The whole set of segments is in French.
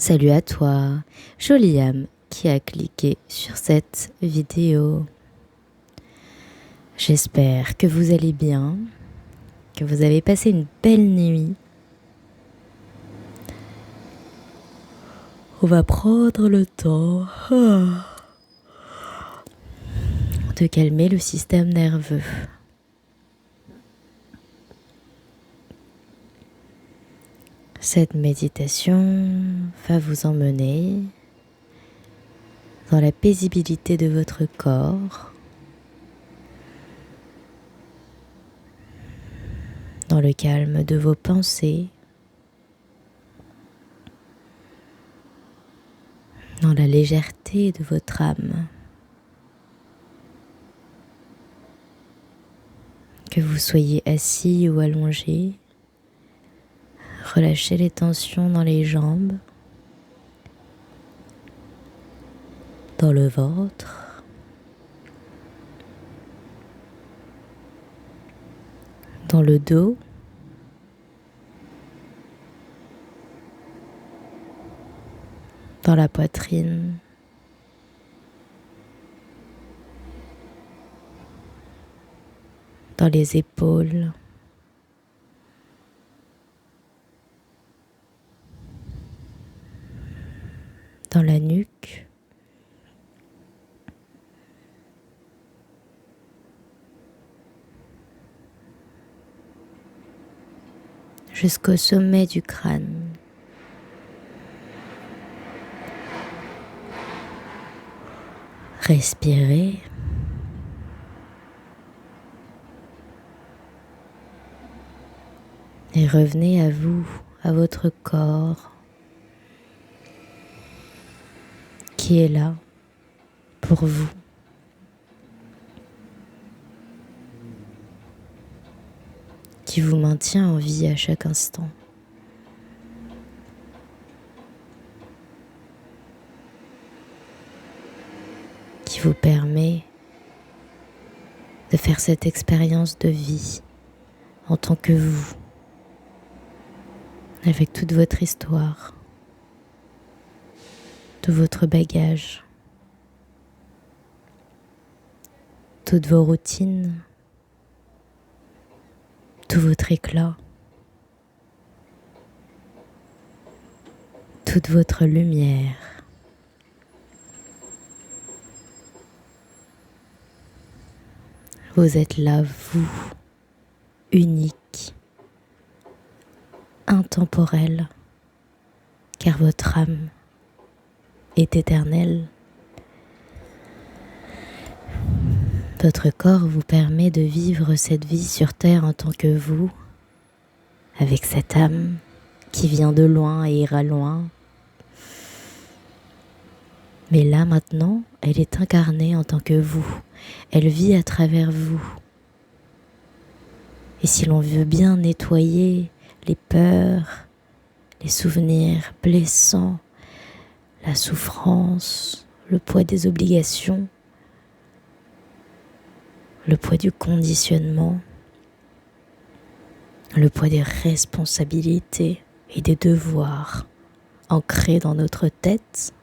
Salut à toi, jolie âme qui a cliqué sur cette vidéo. J'espère que vous allez bien, que vous avez passé une belle nuit. On va prendre le temps de calmer le système nerveux. Cette méditation va vous emmener dans la paisibilité de votre corps, dans le calme de vos pensées, dans la légèreté de votre âme. Que vous soyez assis ou allongé, relâchez les tensions dans les jambes, dans le ventre, dans le dos, dans la poitrine, dans les épaules, dans la nuque, jusqu'au sommet du crâne. Respirez. Et revenez à vous, à votre corps qui est là pour vous. Qui vous maintient en vie à chaque instant. Qui vous permet de faire cette expérience de vie en tant que vous, avec toute votre histoire, tout votre bagage, toutes vos routines, tout votre éclat, toute votre lumière. Vous êtes là, vous, unique, intemporel, car votre âme est éternelle. Votre corps vous permet de vivre cette vie sur terre en tant que vous, avec cette âme qui vient de loin et ira loin. Mais là maintenant, elle est incarnée en tant que vous. Elle vit à travers vous. Et si l'on veut bien nettoyer les peurs, les souvenirs blessants, la souffrance, le poids des obligations, le poids du conditionnement, le poids des responsabilités et des devoirs ancrés dans notre tête,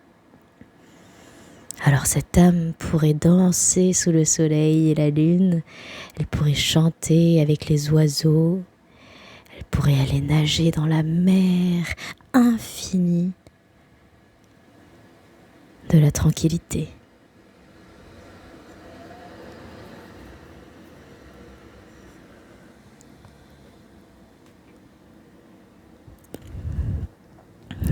alors cette âme pourrait danser sous le soleil et la lune, elle pourrait chanter avec les oiseaux, elle pourrait aller nager dans la mer infinie de la tranquillité.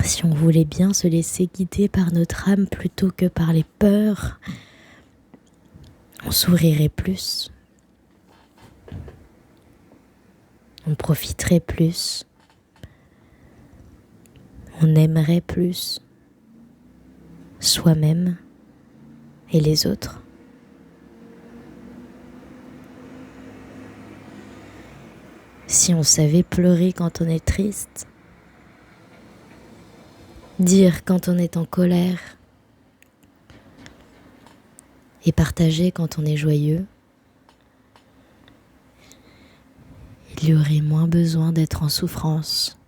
Si on voulait bien se laisser guider par notre âme plutôt que par les peurs, on sourirait plus, on profiterait plus, on aimerait plus soi-même et les autres. Si on savait pleurer quand on est triste, dire quand on est en colère et partager quand on est joyeux, il y aurait moins besoin d'être en souffrance,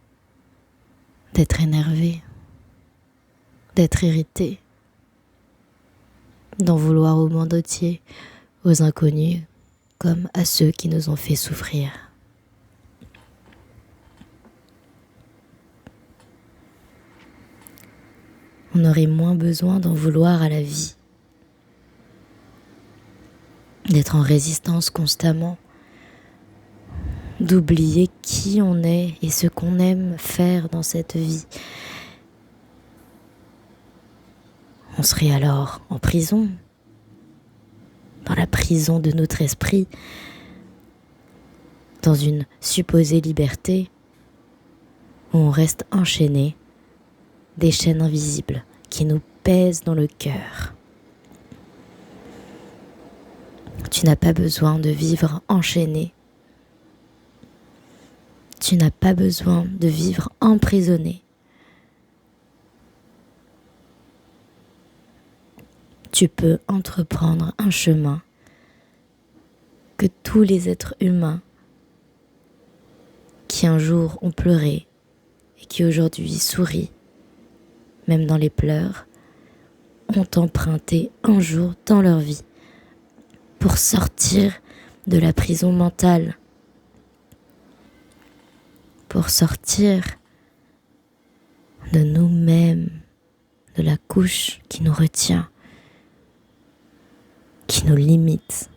d'être énervé. d'être irrité, d'en vouloir au monde entier, aux inconnus, comme à ceux qui nous ont fait souffrir. On aurait moins besoin d'en vouloir à la vie, d'être en résistance constamment, d'oublier qui on est et ce qu'on aime faire dans cette vie. On serait alors en prison, dans la prison de notre esprit, dans une supposée liberté où on reste enchaîné, des chaînes invisibles qui nous pèsent dans le cœur. Tu n'as pas besoin de vivre enchaîné. Tu n'as pas besoin de vivre emprisonné. Tu peux entreprendre un chemin que tous les êtres humains qui un jour ont pleuré et qui aujourd'hui sourient, même dans les pleurs, ont emprunté un jour dans leur vie pour sortir de la prison mentale, pour sortir de nous-mêmes, de la couche qui nous retient, qui nous limite,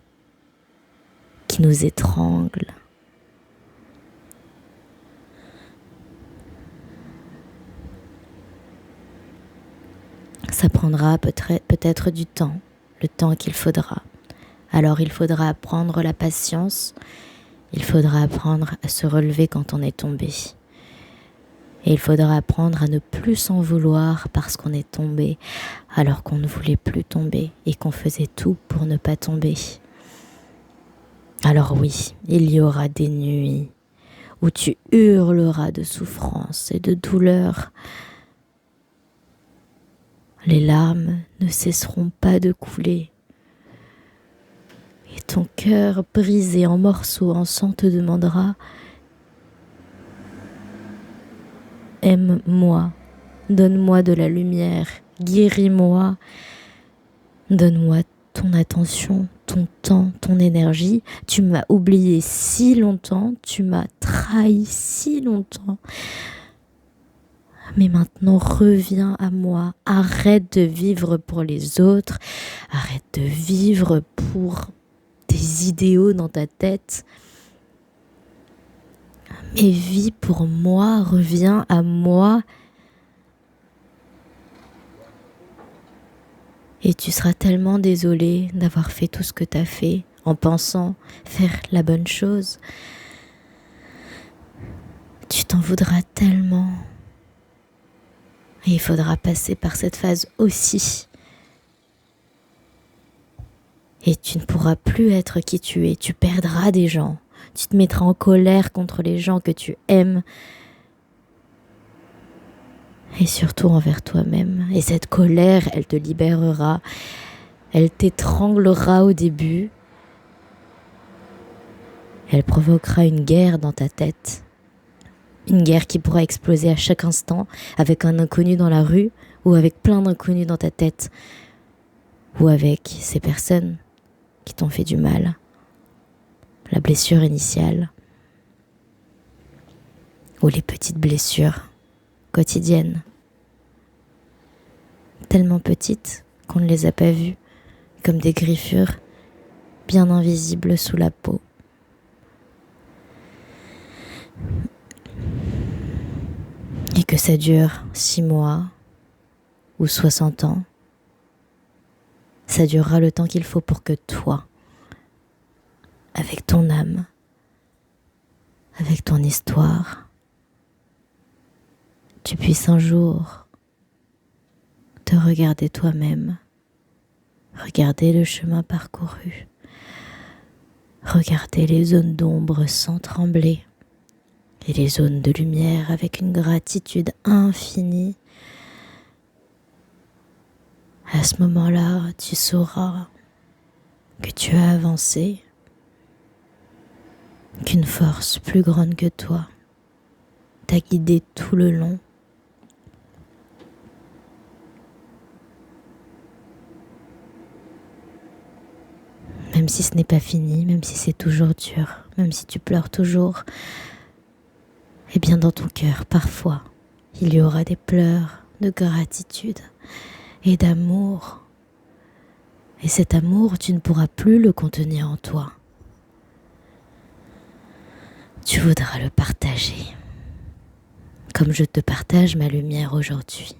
qui nous étrangle. Ça prendra peut-être du temps, le temps qu'il faudra. Alors il faudra apprendre la patience, il faudra apprendre à se relever quand on est tombé. Et il faudra apprendre à ne plus s'en vouloir parce qu'on est tombé alors qu'on ne voulait plus tomber et qu'on faisait tout pour ne pas tomber. Alors oui, il y aura des nuits où tu hurleras de souffrance et de douleur. Les larmes ne cesseront pas de couler. Et ton cœur brisé en morceaux en sang te demandera: aime-moi, donne-moi de la lumière, guéris-moi, donne-moi ton attention, ton temps, ton énergie. Tu m'as oublié si longtemps, tu m'as trahi si longtemps. Mais maintenant, reviens à moi. Arrête de vivre pour les autres. Arrête de vivre pour des idéaux dans ta tête. Mais vis pour moi, reviens à moi. Et tu seras tellement désolé d'avoir fait tout ce que tu as fait en pensant faire la bonne chose. Tu t'en voudras tellement. Et il faudra passer par cette phase aussi. Et tu ne pourras plus être qui tu es. Tu perdras des gens. Tu te mettras en colère contre les gens que tu aimes. Et surtout envers toi-même. Et cette colère, elle te libérera. Elle t'étranglera au début. Elle provoquera une guerre dans ta tête. Une guerre qui pourra exploser à chaque instant avec un inconnu dans la rue ou avec plein d'inconnus dans ta tête ou avec ces personnes qui t'ont fait du mal. La blessure initiale ou les petites blessures quotidiennes, tellement petites qu'on ne les a pas vues, comme des griffures bien invisibles sous la peau. Et que ça dure 6 mois ou 60 ans, ça durera le temps qu'il faut pour que toi, avec ton âme, avec ton histoire, tu puisses un jour te regarder toi-même, regarder le chemin parcouru, regarder les zones d'ombre sans trembler et les zones de lumière avec une gratitude infinie. À ce moment-là, tu sauras que tu as avancé, qu'une force plus grande que toi t'a guidé tout le long. même si ce n'est pas fini, même si c'est toujours dur, même si tu pleures toujours, eh bien dans ton cœur, parfois, il y aura des pleurs de gratitude et d'amour. Et cet amour, tu ne pourras plus le contenir en toi. Tu voudras le partager, comme je te partage ma lumière aujourd'hui.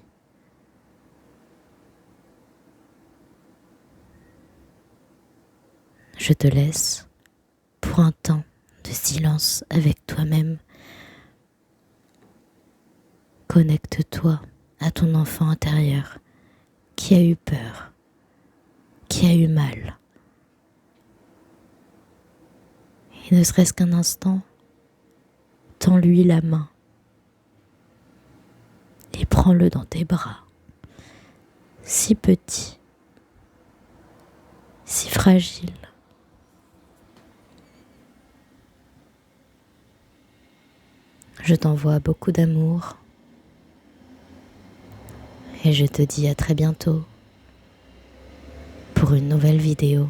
Je te laisse pour un temps de silence avec toi-même. Connecte-toi à ton enfant intérieur qui a eu peur, qui a eu mal. Et ne serait-ce qu'un instant, tends-lui la main et prends-le dans tes bras, si petit, si fragile. Je t'envoie beaucoup d'amour et je te dis à très bientôt pour une nouvelle vidéo.